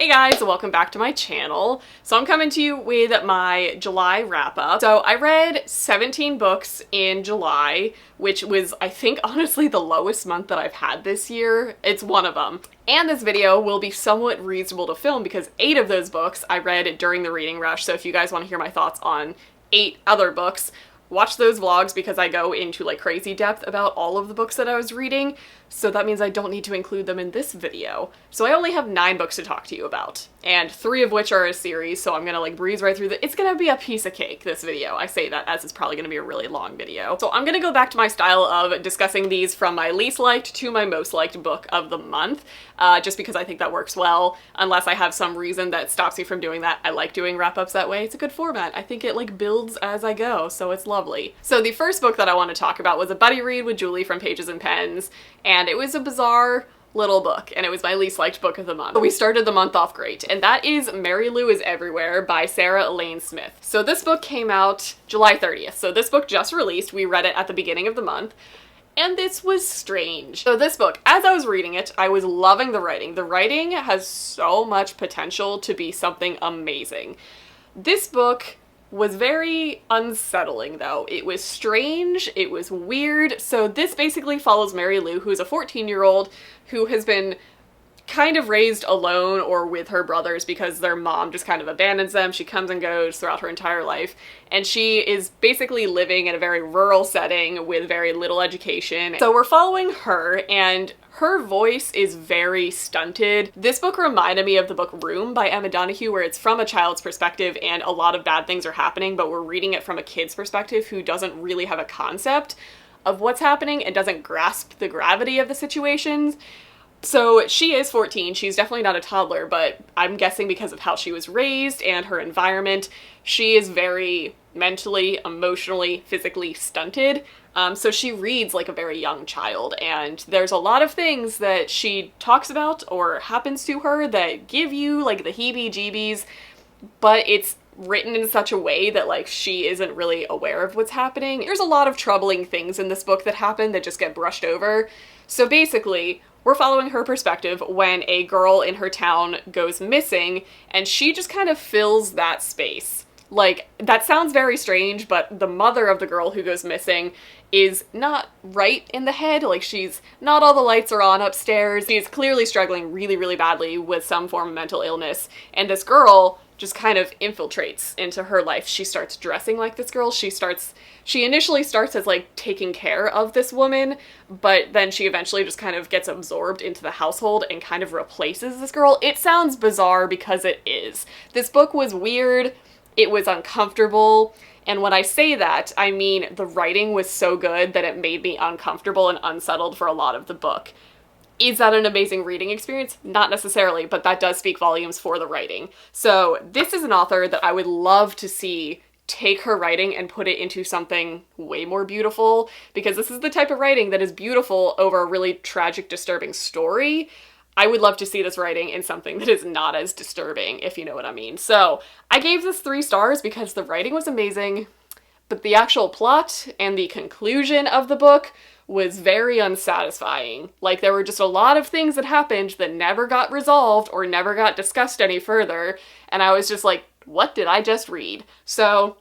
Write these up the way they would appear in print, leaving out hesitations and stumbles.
Hey guys, welcome back to my channel. So I'm coming to you with my July wrap-up. So I read 17 books in July, which was, I think, honestly the lowest month that I've had this year. It's one of them. And this video will be somewhat reasonable to film because 8 of those books I read during the reading rush. So if you guys want to hear my thoughts on 8 other books, watch those vlogs because I go into like crazy depth about all of the books that I was reading, so that means I don't need to include them in this video. So I only have 9 books to talk to you about, and 3 of which are a series, so I'm gonna like breeze right through it's gonna be a piece of cake, this video. I say that as it's probably gonna be a really long video. So I'm gonna go back to my style of discussing these from my least liked to my most liked book of the month, just because I think that works well, unless I have some reason that stops me from doing that. I like doing wrap-ups that way. It's a good format. I think it like builds as I go, so it's lovely. So the first book that I want to talk about was a buddy read with Julie from Pages and Pens, and it was a bizarre little book, and it was my least liked book of the month. We started the month off great, and that is Mary Lou is Everywhere by Sarah Elaine Smith. So this book came out July 30th, so this book just released. We read it at the beginning of the month, and this was strange. So this book, as I was reading it, I was loving the writing. The writing has so much potential to be something amazing. This book was very unsettling though. It was strange, it was weird. So this basically follows Mary Lou, who's a 14-year-old who has been kind of raised alone or with her brothers because their mom just kind of abandons them. She comes and goes throughout her entire life, and she is basically living in a very rural setting with very little education. So we're following her, and her voice is very stunted. This book reminded me of the book Room by Emma Donoghue, where it's from a child's perspective and a lot of bad things are happening, but we're reading it from a kid's perspective who doesn't really have a concept of what's happening and doesn't grasp the gravity of the situations. So she is 14, she's definitely not a toddler, but I'm guessing because of how she was raised and her environment, she is very mentally, emotionally, physically stunted. So she reads like a very young child, and there's a lot of things that she talks about or happens to her that give you like the heebie-jeebies, but it's written in such a way that like she isn't really aware of what's happening. There's a lot of troubling things in this book that happen that just get brushed over. So basically, we're following her perspective when a girl in her town goes missing, and she just kind of fills that space. Like, that sounds very strange, but the mother of the girl who goes missing is not right in the head. Like, not all the lights are on upstairs. She's clearly struggling really, really badly with some form of mental illness, and this girl just kind of infiltrates into her life. She starts dressing like this girl. She initially starts as like taking care of this woman, but then she eventually just kind of gets absorbed into the household and kind of replaces this girl. It sounds bizarre because it is. This book was weird. It was uncomfortable. And when I say that, I mean the writing was so good that it made me uncomfortable and unsettled for a lot of the book. Is that an amazing reading experience? Not necessarily, but that does speak volumes for the writing. So this is an author that I would love to see take her writing and put it into something way more beautiful, because this is the type of writing that is beautiful over a really tragic, disturbing story. I would love to see this writing in something that is not as disturbing, if you know what I mean. So I gave this 3 stars because the writing was amazing, but the actual plot and the conclusion of the book was very unsatisfying. Like, there were just a lot of things that happened that never got resolved or never got discussed any further, and I was just like, what did I just read? So,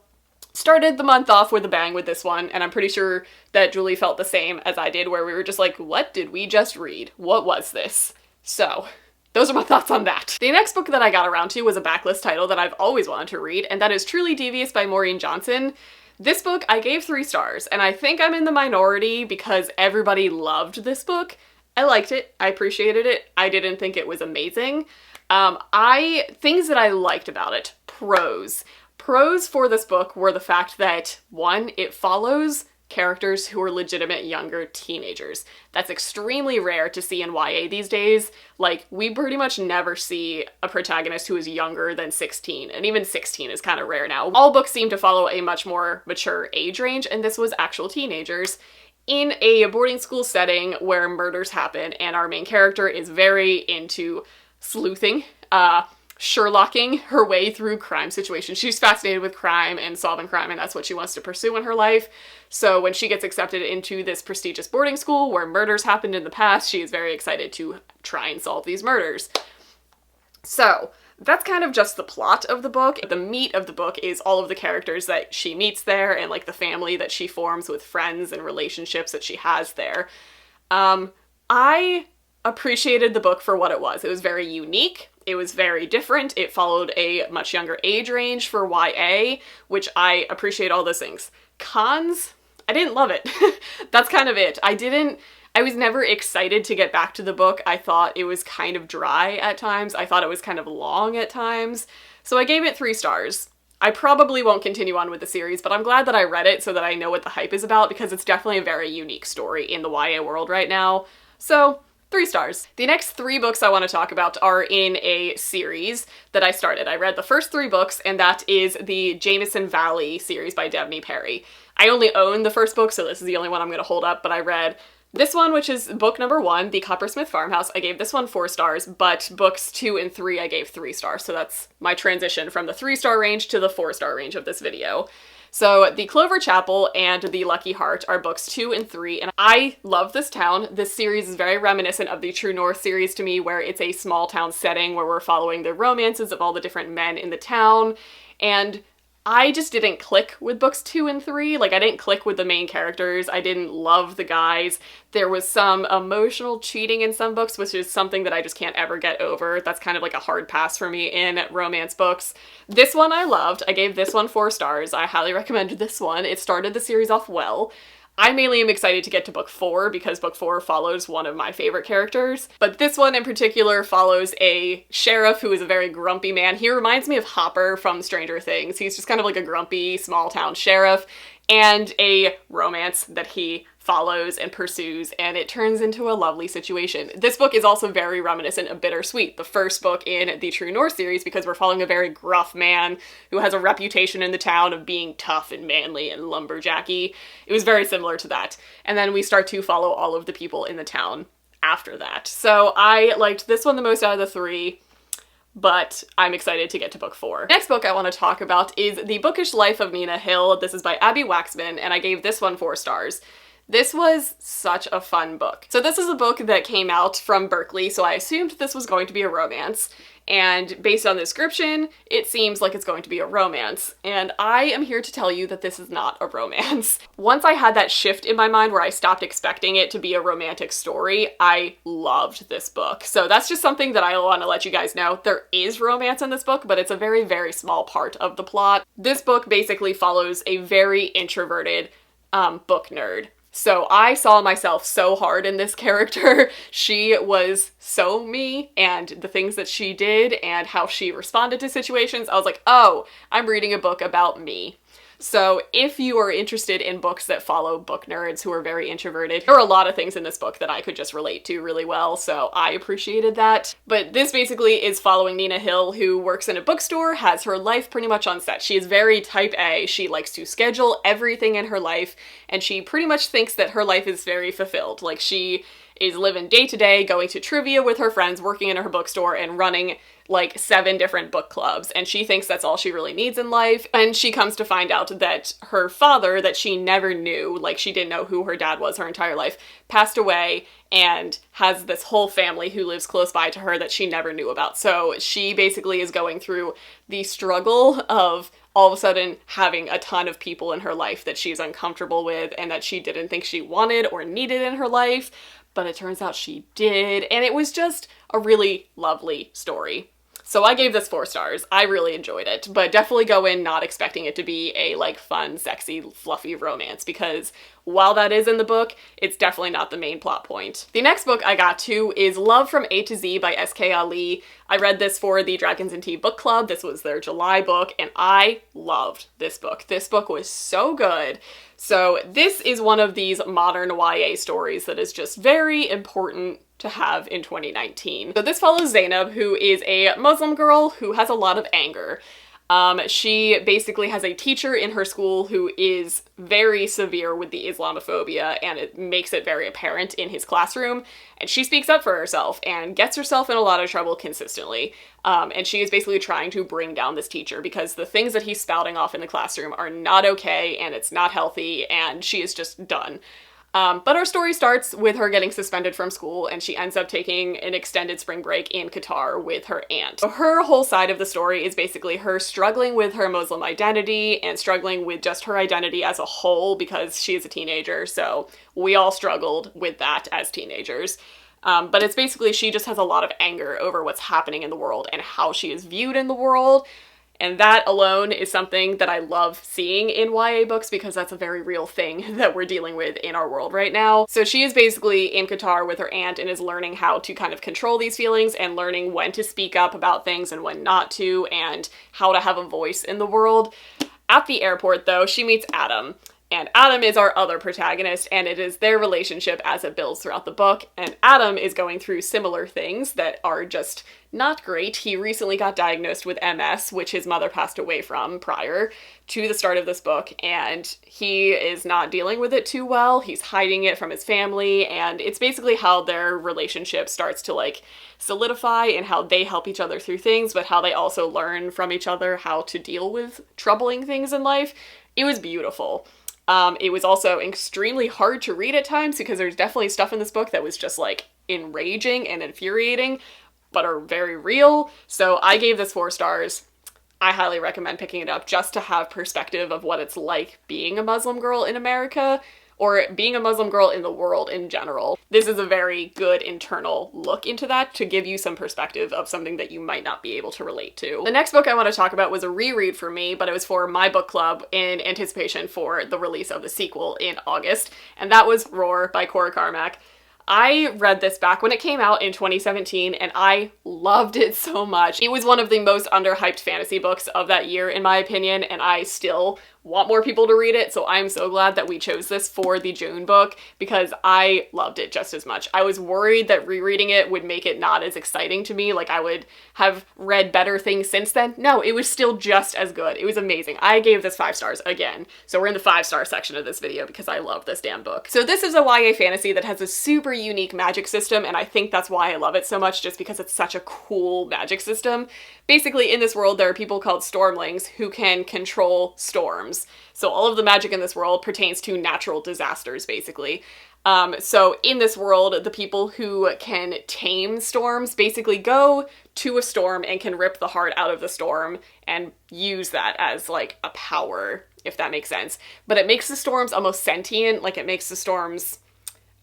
started the month off with a bang with this one, and I'm pretty sure that Julie felt the same as I did, where we were just like, what did we just read? What was this? So, those are my thoughts on that. The next book that I got around to was a backlist title that I've always wanted to read, and that is Truly Devious by Maureen Johnson. This book I gave 3 stars, and I think I'm in the minority because everybody loved this book. I liked it. I appreciated it. I didn't think it was amazing. Things that I liked about it. Pros. Pros for this book were the fact that, 1, it follows characters who are legitimate younger teenagers. That's extremely rare to see in YA these days. Like, we pretty much never see a protagonist who is younger than 16, and even 16 is kind of rare now. All books seem to follow a much more mature age range, and this was actual teenagers in a boarding school setting where murders happen, and our main character is very into sleuthing, Sherlocking her way through crime situations. She's fascinated with crime and solving crime, and that's what she wants to pursue in her life. So when she gets accepted into this prestigious boarding school where murders happened in the past, she is very excited to try and solve these murders. So that's kind of just the plot of the book. The meat of the book is all of the characters that she meets there and like the family that she forms with friends and relationships that she has there. I appreciated the book for what it was. It was very unique. It was very different. It followed a much younger age range for YA, which I appreciate all those things. Cons, I didn't love it. That's kind of it. I was never excited to get back to the book. I thought it was kind of dry at times. I thought it was kind of long at times. So I gave it 3 stars. I probably won't continue on with the series, but I'm glad that I read it so that I know what the hype is about, because it's definitely a very unique story in the YA world right now. So 3 stars. The next 3 books I want to talk about are in a series that I started. I read the first 3 books, and that is the Jameson Valley series by Devney Perry. I only own the first book, so this is the only one I'm going to hold up, but I read this one, which is book number 1, The Coppersmith Farmhouse. I gave this one 4 stars, but books 2 and 3 I gave 3 stars, so that's my transition from the 3-star range to the 4-star range of this video. So The Clover Chapel and The Lucky Heart are books 2 and 3, and I love this town. This series is very reminiscent of the True North series to me, where it's a small town setting where we're following the romances of all the different men in the town, and I just didn't click with books 2 and 3. Like, I didn't click with the main characters. I didn't love the guys. There was some emotional cheating in some books, which is something that I just can't ever get over. That's kind of like a hard pass for me in romance books. This one I loved. I gave this one 4 stars. I highly recommend this one. It started the series off well. I mainly am excited to get to book 4 because book 4 follows one of my favorite characters, but this one in particular follows a sheriff who is a very grumpy man. He reminds me of Hopper from Stranger Things. He's just kind of like a grumpy small town sheriff, and a romance that he follows and pursues, and it turns into a lovely situation. This book is also very reminiscent of Bittersweet, the first book in the True North series, because we're following a very gruff man who has a reputation in the town of being tough and manly and lumberjacky. It was very similar to that. And then we start to follow all of the people in the town after that. So I liked this one the most out of the 3. But I'm excited to get to book 4. Next book I want to talk about is The Bookish Life of Nina Hill. This is by Abby Waxman, and I gave this one 4 stars. This was such a fun book. So this is a book that came out from Berkeley, so I assumed this was going to be a romance. And based on the description, it seems like it's going to be a romance. And I am here to tell you that this is not a romance. Once I had that shift in my mind where I stopped expecting it to be a romantic story, I loved this book. So that's just something that I want to let you guys know. There is romance in this book, but it's a very, very small part of the plot. This book basically follows a very introverted book nerd. So I saw myself so hard in this character. She was so me, and the things that she did and how she responded to situations, I was like, oh, I'm reading a book about me. So if you are interested in books that follow book nerds who are very introverted, there are a lot of things in this book that I could just relate to really well, so I appreciated that. But this basically is following Nina Hill, who works in a bookstore, has her life pretty much on set. She is very type A. She likes to schedule everything in her life, and she pretty much thinks that her life is very fulfilled. Like, she is living day to day, going to trivia with her friends, working in her bookstore, and running like 7 different book clubs, and she thinks that's all she really needs in life. And she comes to find out that her father, that she never knew, like she didn't know who her dad was her entire life, passed away, and has this whole family who lives close by to her that she never knew about. So she basically is going through the struggle of all of a sudden having a ton of people in her life that she's uncomfortable with and that she didn't think she wanted or needed in her life, but it turns out she did, and it was just a really lovely story. So I gave this 4 stars. I really enjoyed it, but definitely go in not expecting it to be a like fun, sexy, fluffy romance, because while that is in the book, it's definitely not the main plot point. The next book I got to is Love from A to Z by S.K. Ali. I read this for the Dragons and Tea book club. This was their July book, and I loved this book. This book was so good. So this is one of these modern YA stories that is just very important to have in 2019. So this follows Zainab, who is a Muslim girl who has a lot of anger. She basically has a teacher in her school who is very severe with the Islamophobia, and it makes it very apparent in his classroom, and she speaks up for herself and gets herself in a lot of trouble consistently. And she is basically trying to bring down this teacher because the things that he's spouting off in the classroom are not okay, and it's not healthy, and she is just done. But our story starts with her getting suspended from school, and she ends up taking an extended spring break in Qatar with her aunt. So her whole side of the story is basically her struggling with her Muslim identity and struggling with just her identity as a whole because she is a teenager, so we all struggled with that as teenagers. But it's basically she just has a lot of anger over what's happening in the world and how she is viewed in the world. And that alone is something that I love seeing in YA books because that's a very real thing that we're dealing with in our world right now. So she is basically in Qatar with her aunt and is learning how to kind of control these feelings and learning when to speak up about things and when not to, and how to have a voice in the world. At the airport, though, she meets Adam. And Adam is our other protagonist, and it is their relationship as it builds throughout the book. And Adam is going through similar things that are just not great. He recently got diagnosed with MS, which his mother passed away from prior to the start of this book, and he is not dealing with it too well. He's hiding it from his family, and it's basically how their relationship starts to like solidify and how they help each other through things, but how they also learn from each other how to deal with troubling things in life. It was beautiful. It was also extremely hard to read at times because there's definitely stuff in this book that was just like enraging and infuriating, but are very real. So I gave this 4 stars. I highly recommend picking it up just to have perspective of what it's like being a Muslim girl in America, or being a Muslim girl in the world in general. This is a very good internal look into that to give you some perspective of something that you might not be able to relate to. The next book I want to talk about was a reread for me, but it was for my book club in anticipation for the release of the sequel in August, and that was Roar by Cora Carmack. I read this back when it came out in 2017, and I loved it so much. It was one of the most underhyped fantasy books of that year, in my opinion, and I still want more people to read it, so I'm so glad that we chose this for the June book because I loved it just as much. I was worried that rereading it would make it not as exciting to me, like I would have read better things since then. No, it was still just as good. It was amazing. I gave this 5 stars again, so we're in the 5-star section of this video because I love this damn book. So this is a YA fantasy that has a super unique magic system, and I think that's why I love it so much, just because it's such a cool magic system. Basically, in this world, there are people called stormlings who can control storms. So all of the magic in this world pertains to natural disasters, basically. So in this world, the people who can tame storms basically go to a storm and can rip the heart out of the storm and use that as like a power, if that makes sense. But it makes the storms almost sentient, like it makes the storms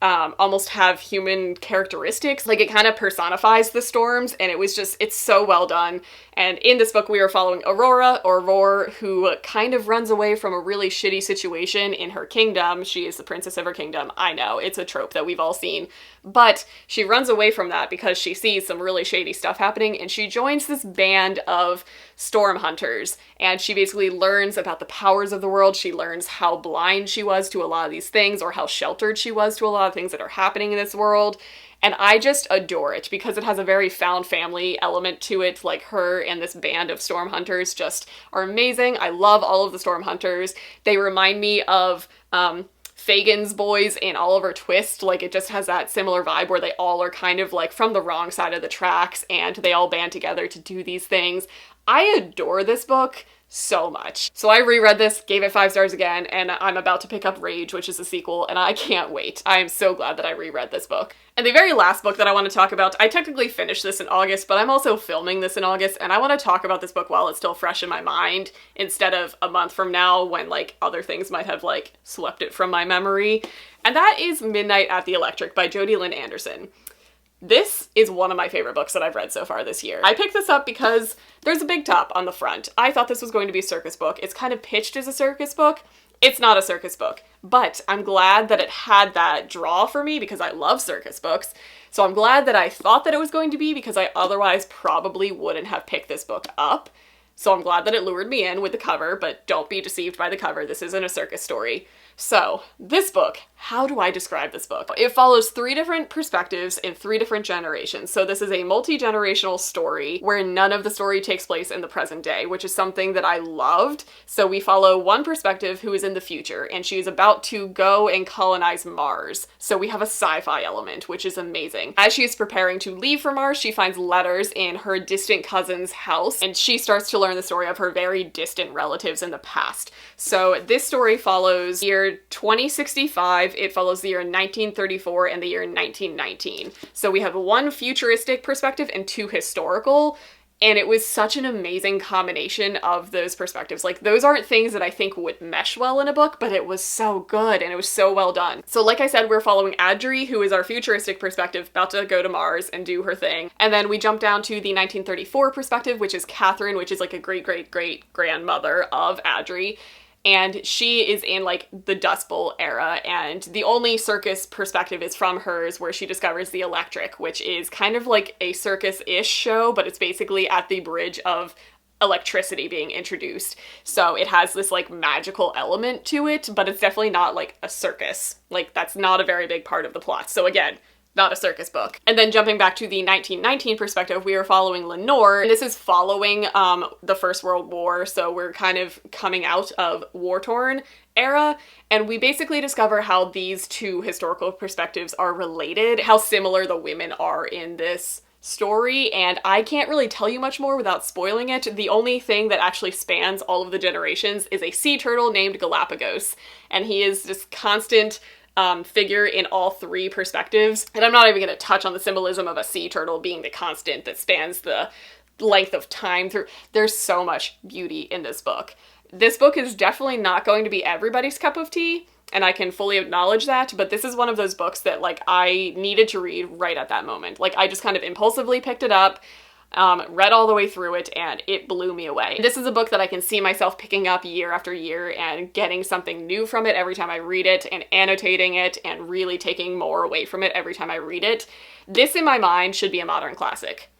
almost have human characteristics. Like it kind of personifies the storms, and it's so well done. And in this book, we are following Aurora, or Roar, who kind of runs away from a really shitty situation in her kingdom. She is the princess of her kingdom. I know, it's a trope that we've all seen. But she runs away from that because she sees some really shady stuff happening, and she joins this band of storm hunters. And she basically learns about the powers of the world. She learns how blind she was to a lot of these things, or how sheltered she was to a lot of things that are happening in this world. And I just adore it because it has a very found family element to it. Like her and this band of storm hunters just are amazing. I love all of the storm hunters. They remind me of Fagin's boys in Oliver Twist. Like it just has that similar vibe where they all are kind of like from the wrong side of the tracks and they all band together to do these things. I adore this book so much. So I reread this, gave it 5 stars again, and I'm about to pick up Rage, which is a sequel, and I can't wait. I am so glad that I reread this book. And the very last book that I want to talk about, I technically finished this in August, but I'm also filming this in August, and I want to talk about this book while it's still fresh in my mind, instead of a month from now when like other things might have like swept it from my memory. And that is Midnight at the Electric by Jodi Lynn Anderson. This is one of my favorite books that I've read so far this year. I picked this up because there's a big top on the front. I thought this was going to be a circus book. It's kind of pitched as a circus book. It's not a circus book, but I'm glad that it had that draw for me because I love circus books. So I'm glad that I thought that it was going to be because I otherwise probably wouldn't have picked this book up. So I'm glad that it lured me in with the cover, but don't be deceived by the cover. This isn't a circus story. So this book, how do I describe this book? It follows 3 different perspectives in 3 different generations. So this is a multi-generational story where none of the story takes place in the present day, which is something that I loved. So we follow one perspective who is in the future, and she is about to go and colonize Mars. So we have a sci-fi element, which is amazing. As she is preparing to leave for Mars, she finds letters in her distant cousin's house, and she starts to learn learn the story of her very distant relatives in the past. So this story follows the year 2065, it follows the year 1934, and the year 1919. So we have one futuristic perspective and two historical. And it was such an amazing combination of those perspectives. Like, those aren't things that I think would mesh well in a book, but it was so good and it was so well done. So like I said, we're following Adri, who is our futuristic perspective, about to go to Mars and do her thing. And then we jump down to the 1934 perspective, which is Catherine, which is like a great-great-great-grandmother of Adri. And she is in like the Dust Bowl era, and the only circus perspective is from hers, where she discovers the electric, which is kind of like a circus-ish show, but it's basically at the bridge of electricity being introduced. So it has this like magical element to it, but it's definitely not like a circus. Like, that's not a very big part of the plot. So again, not a circus book. And then jumping back to the 1919 perspective, we are following Lenore. This is following the First World War, so we're kind of coming out of war-torn era, and we basically discover how these two historical perspectives are related, how similar the women are in this story, and I can't really tell you much more without spoiling it. The only thing that actually spans all of the generations is a sea turtle named Galapagos, and he is this constant figure in all three perspectives. And I'm not even going to touch on the symbolism of a sea turtle being the constant that spans the length of time through. There's so much beauty in this book. This book is definitely not going to be everybody's cup of tea, and I can fully acknowledge that, but this is one of those books that like I needed to read right at that moment. Like, I just kind of impulsively picked it up, read all the way through it, and it blew me away. This is a book that I can see myself picking up year after year and getting something new from it every time I read it, and annotating it and really taking more away from it every time I read it. This, in my mind, should be a modern classic.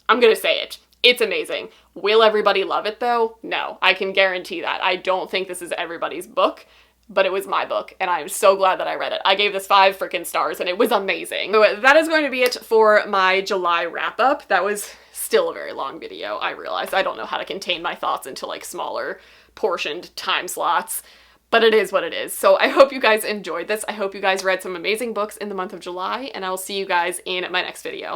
I'm gonna say it. It's amazing. Will everybody love it though? No, I can guarantee that. I don't think this is everybody's book, but it was my book, and I'm so glad that I read it. I gave this 5 freaking stars, and it was amazing. So that is going to be it for my July wrap-up. That was still a very long video, I realize. I don't know how to contain my thoughts into like smaller portioned time slots, but it is what it is. So I hope you guys enjoyed this. I hope you guys read some amazing books in the month of July, and I will see you guys in my next video.